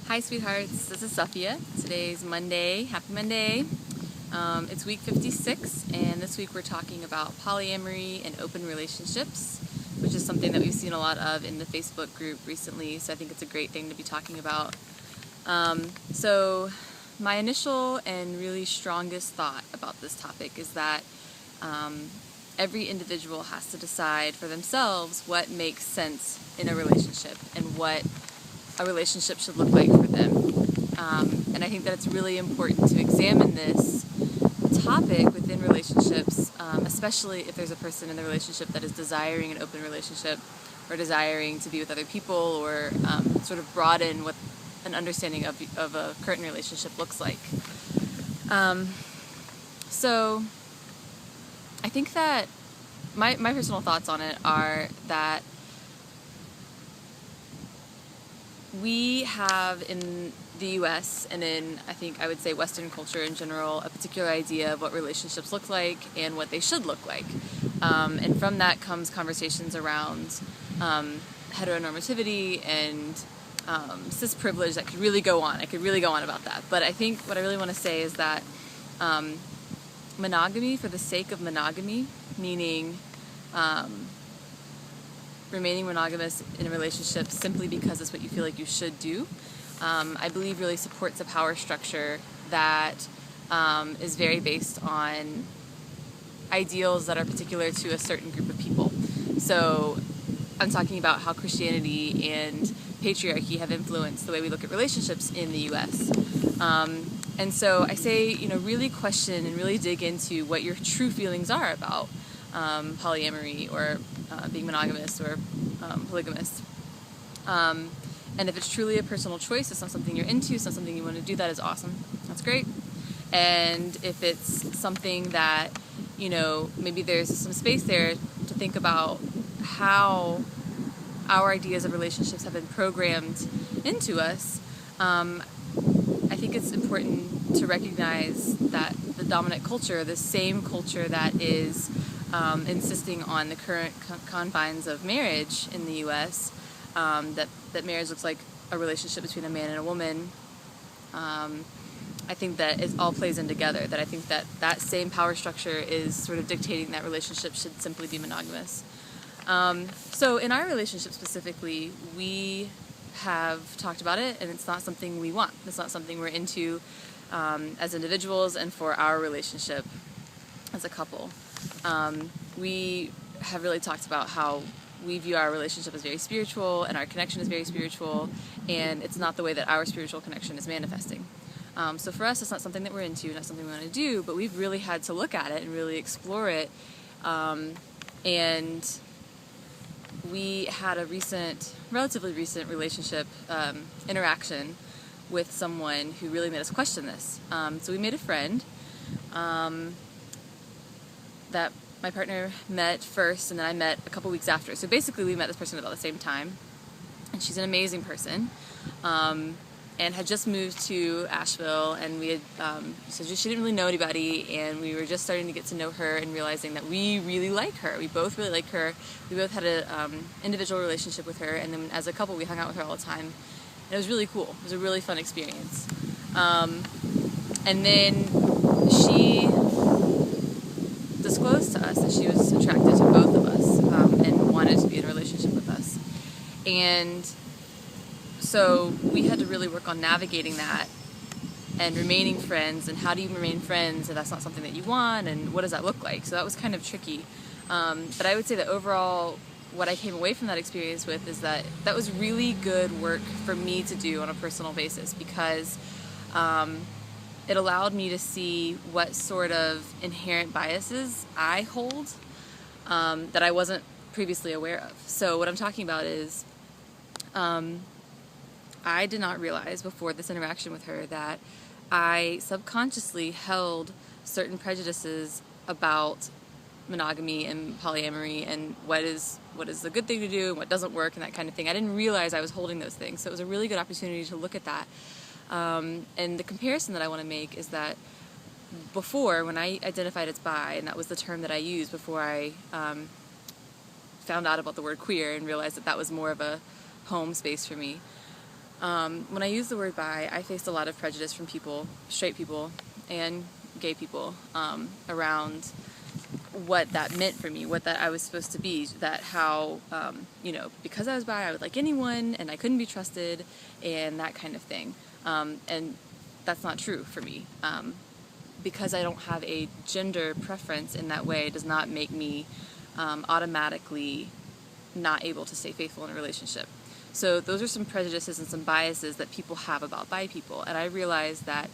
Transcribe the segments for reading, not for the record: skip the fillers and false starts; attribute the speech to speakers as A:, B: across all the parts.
A: Hi sweethearts, this is Sufia. Today's Monday. Happy Monday. It's week 56 and this week we're talking about polyamory and open relationships, which is something that we've seen a lot of in the Facebook group recently, so I think it's a great thing to be talking about. So my initial and really strongest thought about this topic is that every individual has to decide for themselves what makes sense in a relationship and what a relationship should look like for them. And I think that it's really important to examine this topic within relationships, especially if there's a person in the relationship that is desiring an open relationship or desiring to be with other people or sort of broaden what an understanding of a current relationship looks like. So I think that my personal thoughts on it are that we have in the US and in, I would say, Western culture in general, a particular idea of what relationships look like and what they should look like. And from that comes conversations around heteronormativity and cis privilege that could really go on. I could really go on about that. But I think what I really want to say is that monogamy for the sake of monogamy, meaning remaining monogamous in a relationship simply because it's what you feel like you should do, I believe really supports a power structure that is very based on ideals that are particular to a certain group of people. So I'm talking about how Christianity and patriarchy have influenced the way we look at relationships in the US. And so I say, really question and really dig into what your true feelings are about polyamory or being monogamous or polygamous. And if it's truly a personal choice, it's not something you're into, it's not something you want to do, that is awesome. That's great. And if it's something that, maybe there's some space there to think about how our ideas of relationships have been programmed into us, I think it's important to recognize that the dominant culture, the same culture that is insisting on the current confines of marriage in the U.S., that marriage looks like a relationship between a man and a woman, I think that it all plays in together, that I think that same power structure is sort of dictating that relationships should simply be monogamous. So in our relationship specifically, we have talked about it, and it's not something we want. It's not something we're into as individuals and for our relationship as a couple. We have really talked about how we view our relationship as very spiritual and our connection is very spiritual, and it's not the way that our spiritual connection is manifesting. So for us, it's not something that we're into, not something we want to do, but we've really had to look at it and really explore it. And we had a relatively recent relationship interaction with someone who really made us question this. So we made a friend that my partner met first, and then I met a couple weeks after. So basically we met this person about the same time, and she's an amazing person, and had just moved to Asheville, and we had, so she didn't really know anybody, and we were just starting to get to know her and realizing that we really like her. We both really like her. We both had an individual relationship with her, and then as a couple we hung out with her all the time. And it was really cool. It was a really fun experience. And then she disclosed to us that she was attracted to both of us and wanted to be in a relationship with us. And so we had to really work on navigating that and remaining friends, and how do you remain friends if that's not something that you want, and what does that look like? So that was kind of tricky. But I would say that overall what I came away from that experience with is that was really good work for me to do on a personal basis, because it allowed me to see what sort of inherent biases I hold that I wasn't previously aware of. So what I'm talking about is I did not realize before this interaction with her that I subconsciously held certain prejudices about monogamy and polyamory and what is a good thing to do and what doesn't work and that kind of thing. I didn't realize I was holding those things. So it was a really good opportunity to look at that. And the comparison that I want to make is that before, when I identified as bi, and that was the term that I used before I found out about the word queer and realized that was more of a home space for me, When I use the word bi, I faced a lot of prejudice from people, straight people and gay people, around what that meant for me, what that I was supposed to be, that how, because I was bi, I would like anyone and I couldn't be trusted and that kind of thing. And that's not true for me. Because I don't have a gender preference in that way does not make me automatically not able to stay faithful in a relationship. So those are some prejudices and some biases that people have about bi people, and I realized that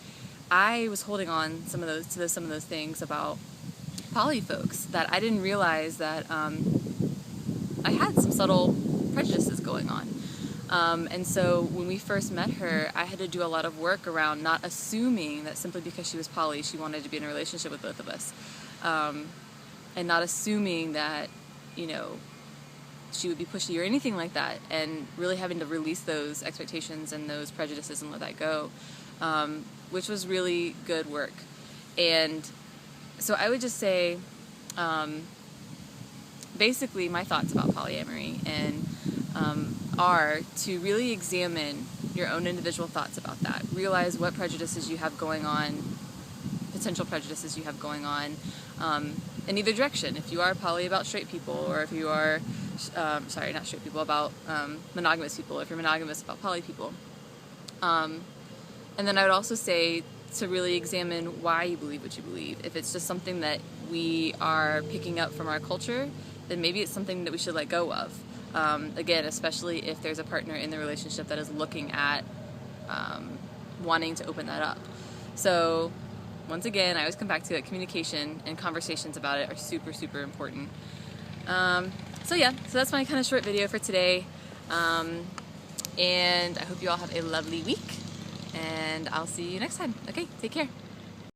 A: I was holding on some of those things about poly folks, that I didn't realize that I had some subtle prejudices going on. And so when we first met her, I had to do a lot of work around not assuming that simply because she was poly, she wanted to be in a relationship with both of us, and not assuming that, she would be pushy or anything like that, and really having to release those expectations and those prejudices and let that go, which was really good work. And so I would just say, basically my thoughts about polyamory and are to really examine your own individual thoughts about that. Realize what prejudices you have going on, potential prejudices you have going on, in either direction. If you are poly about straight people, or if you are, not straight people, about monogamous people, if you're monogamous about poly people. And then I would also say to really examine why you believe what you believe. If it's just something that we are picking up from our culture, then maybe it's something that we should let go of. Again, especially if there's a partner in the relationship that is looking at wanting to open that up. So once again, I always come back to it. Communication and conversations about it are super, super important. So that's my kind of short video for today. And I hope you all have a lovely week. And I'll see you next time. Okay, take care.